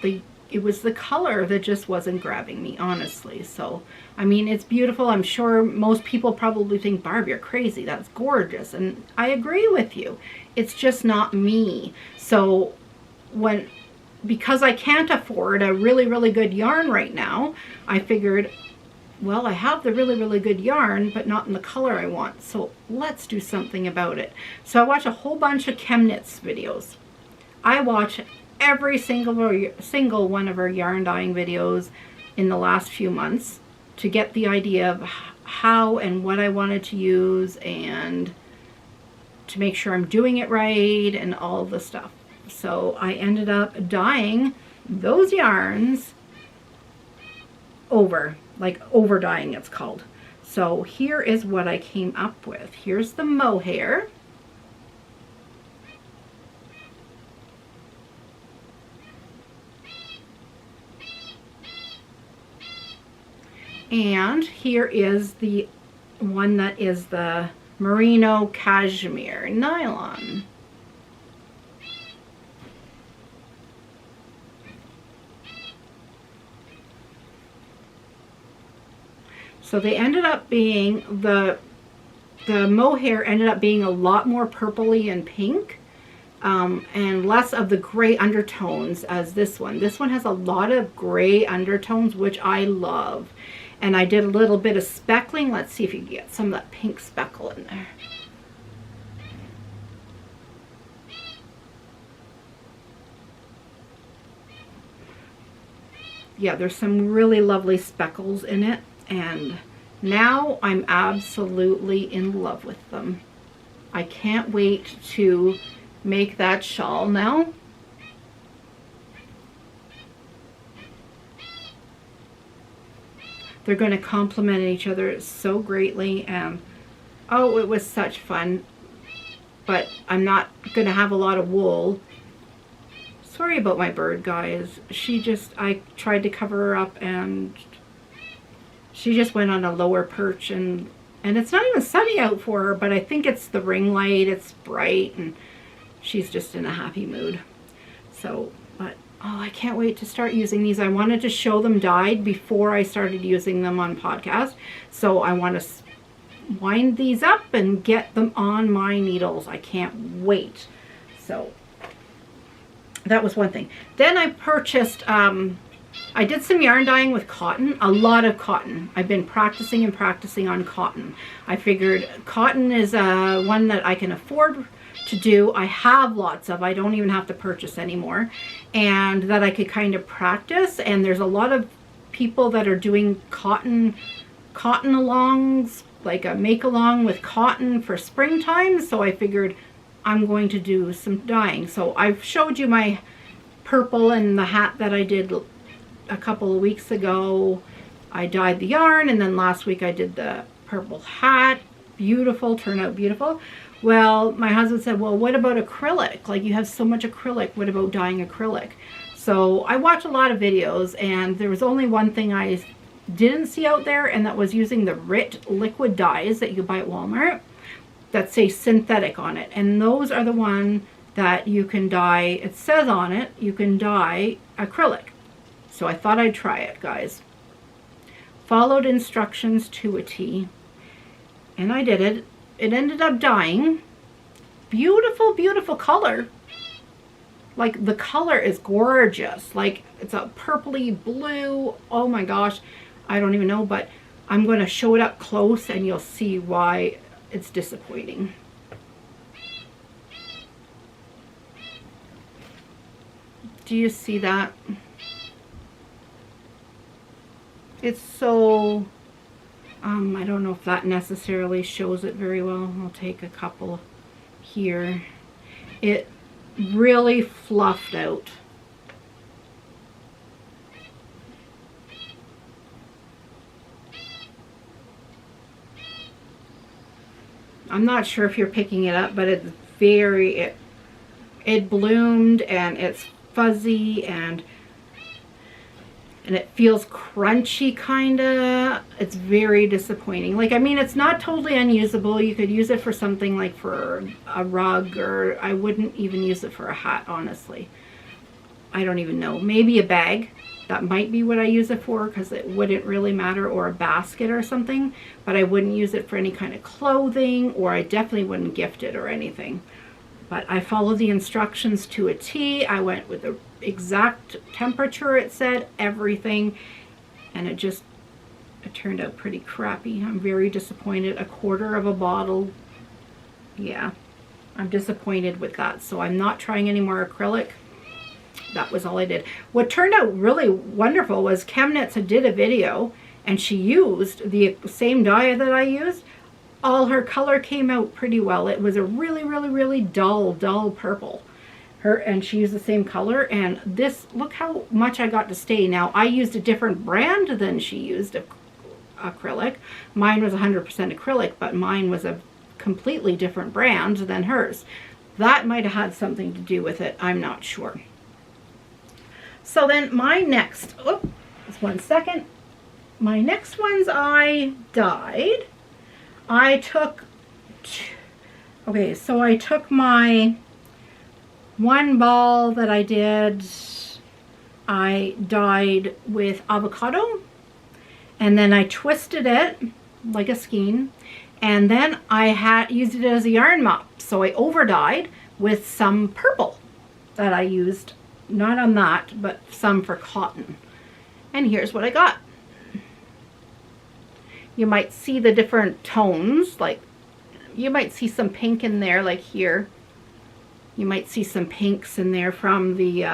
Speaker 2: it was the color that just wasn't grabbing me, honestly. So, I mean, it's beautiful. I'm sure most people probably think, "Barb, you're crazy. That's gorgeous." And I agree with you. It's just not me. So because I can't afford a really, really good yarn right now, I figured, well, I have the really, really good yarn, but not in the color I want. So let's do something about it. So I watch a whole bunch of ChemKnits videos. I watch every single one of her yarn dyeing videos in the last few months to get the idea of how and what I wanted to use, and to make sure I'm doing it right and all the stuff. So I ended up dyeing those yarns over dyeing, it's called. So here is what I came up with. Here's the mohair. And here is the one that is the merino cashmere nylon. So they ended up being the mohair ended up being a lot more purpley and pink, and less of the gray undertones as this one. This one has a lot of gray undertones, which I love. And I did a little bit of speckling. Let's see if you can get some of that pink speckle in there. Yeah, there's some really lovely speckles in it, and now I'm absolutely in love with them. I can't wait to make that shawl now. They're going to complement each other so greatly, and oh, it was such fun. But I'm not going to have a lot of wool. Sorry about my bird, guys. I tried to cover her up, and she just went on a lower perch, and it's not even sunny out for her, but I think it's the ring light. It's bright, and she's just in a happy mood. So, but oh, I can't wait to start using these. I wanted to show them dyed before I started using them on podcast. So I want to wind these up and get them on my needles. I can't wait. So that was one thing. Then I purchased, I did some yarn dyeing with cotton, a lot of cotton. I've been practicing and practicing on cotton. I figured cotton is one that I can afford to do. I have lots of, I don't even have to purchase anymore, and that I could kind of practice. And there's a lot of people that are doing cotton alongs, like a make along with cotton for springtime. So I figured I'm going to do some dyeing. So I've showed you my purple and the hat that I did a couple of weeks ago. I dyed the yarn, and then last week I did the purple hat. Beautiful, turned out beautiful. Well, my husband said, well, what about acrylic? Like, you have so much acrylic, what about dyeing acrylic? So I watched a lot of videos, and there was only one thing I didn't see out there, and that was using the RIT liquid dyes that you buy at Walmart that say synthetic on it. And those are the one that you can dye, it says on it, you can dye acrylic. So I thought I'd try it, guys. Followed instructions to a T, and I did it. It ended up dyeing. Beautiful, beautiful color. Like, the color is gorgeous. Like, it's a purpley blue. Oh my gosh. I don't even know, but I'm going to show it up close and you'll see why it's disappointing. Do you see that? It's so, I don't know if that necessarily shows it very well. I'll take a couple here. It really fluffed out. I'm not sure if you're picking it up, but it's very, it bloomed, and it's fuzzy, and it feels crunchy, kinda. It's very disappointing. Like, I mean, it's not totally unusable. You could use it for something like for a rug, or I wouldn't even use it for a hat, honestly. I don't even know. Maybe a bag. That might be what I use it for, because it wouldn't really matter, or a basket or something, but I wouldn't use it for any kind of clothing, or I definitely wouldn't gift it or anything. But I followed the instructions to a T. I went with the exact temperature it said, everything, and it turned out pretty crappy. I'm very disappointed. 1/4 of a bottle. Yeah, I'm disappointed with that. So I'm not trying any more acrylic. That was all I did. What turned out really wonderful was Chemnitz did a video, and she used the same dye that I used. All her color came out pretty well. It was a really, really, really dull purple. And she used the same color, and this, look how much I got to stay. Now, I used a different brand than she used of acrylic. Mine was 100% acrylic, but mine was a completely different brand than hers. That might have had something to do with it. I'm not sure. So then my next, just one second. My next ones I dyed. I took my one ball that I did, I dyed with avocado, and then I twisted it like a skein, And then I used it as a yarn mop. So I over dyed with some purple that I used, not on that, but some for cotton. And here's what I got. You might see the different tones, like you might see some pink in there, like here. You might see some pinks in there from the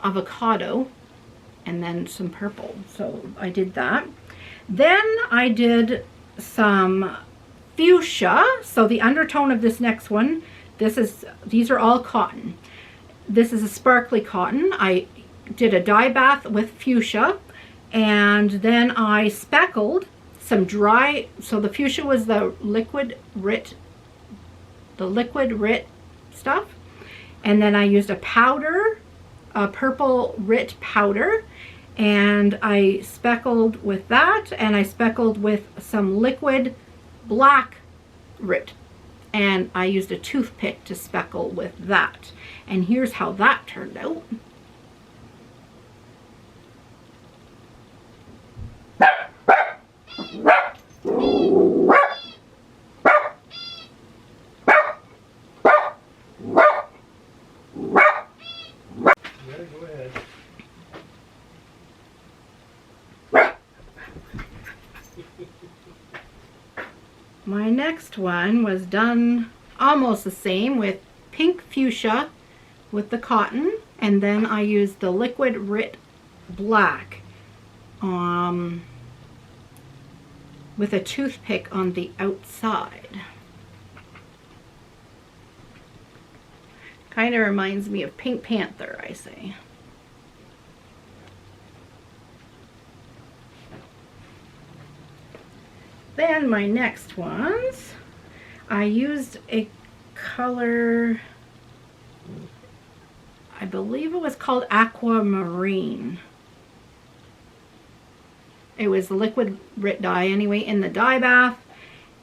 Speaker 2: avocado, and then some purple. So I did that. Then I did some fuchsia. So the undertone of this next one, these are all cotton. This is a sparkly cotton. I did a dye bath with fuchsia, and then I speckled some dry, so the fuchsia was the liquid rit stuff, and then I used a powder, a purple rit powder, and I speckled with that, and I speckled with some liquid black rit, and I used a toothpick to speckle with that. And here's how that turned out. My next one was done almost the same with pink fuchsia with the cotton, and then I used the liquid rit black with a toothpick on the outside. Kind of reminds me of Pink Panther, I say. Then my next ones, I used a color, I believe it was called aquamarine. It was liquid rit dye anyway in the dye bath,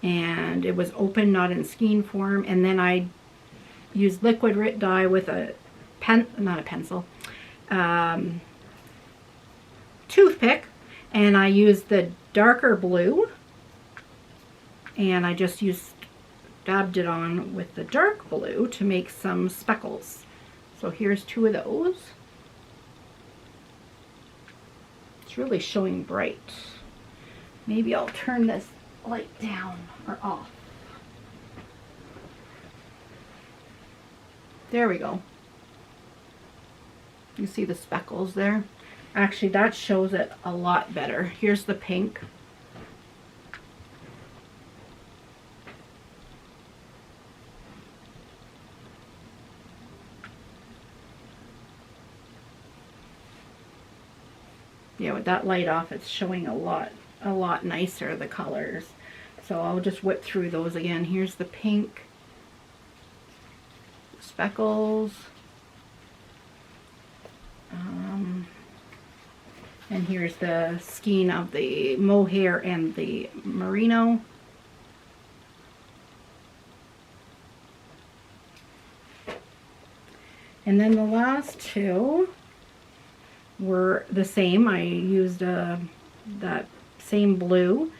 Speaker 2: and it was open, not in skein form. And then I used liquid rit dye with a toothpick, and I used the darker blue, and I just dabbed it on with the dark blue to make some speckles. So here's two of those. It's really showing bright. Maybe I'll turn this light down or off. There we go. You see the speckles there? Actually, that shows it a lot better. Here's the pink. Yeah, with that light off, it's showing a lot nicer, the colors. So I'll just whip through those again. Here's the pink speckles. And here's the skein of the mohair and the merino. And then the last two were the same. I used that same blue,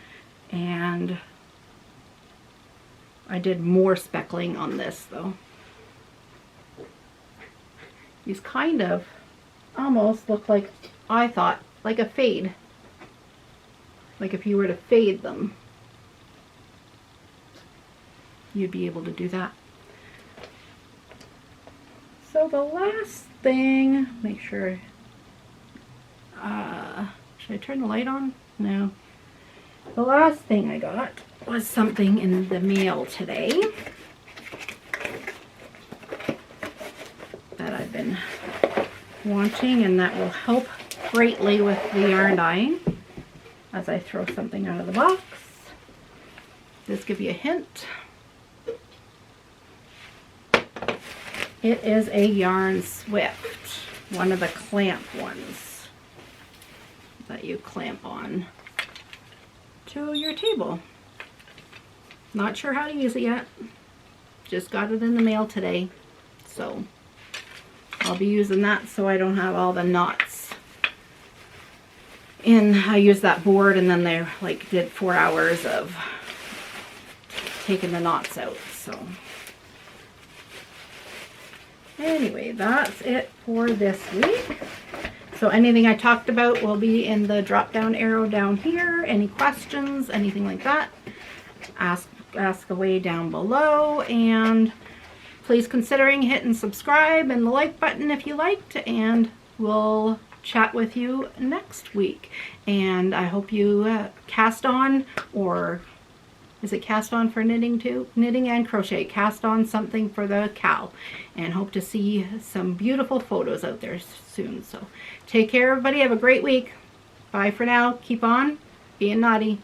Speaker 2: and I did more speckling on this though. These kind of almost look like, I thought, like a fade. Like if you were to fade them, you'd be able to do that. So the last thing, make sure, should I turn the light on? No. The last thing I got was something in the mail today that I've been wanting, and that will help greatly with the yarn dyeing as I throw something out of the box. Just give you a hint. It is a Yarn Swift, one of the clamp ones that you clamp on to your table. Not sure how to use it yet. Just got it in the mail today, so I'll be using that so I don't have all the knots I used that board, and then they like did 4 hours of taking the knots out. So anyway, that's it for this week. So anything I talked about will be in the drop down arrow down here. Any questions, anything like that, ask away down below, and please considering hitting subscribe and the like button if you liked, and we'll chat with you next week. And I hope you cast on, or is it cast on for knitting too? Knitting and crochet. Cast on something for the cow, and hope to see some beautiful photos out there soon. So take care, everybody. Have a great week. Bye for now. Keep on being naughty.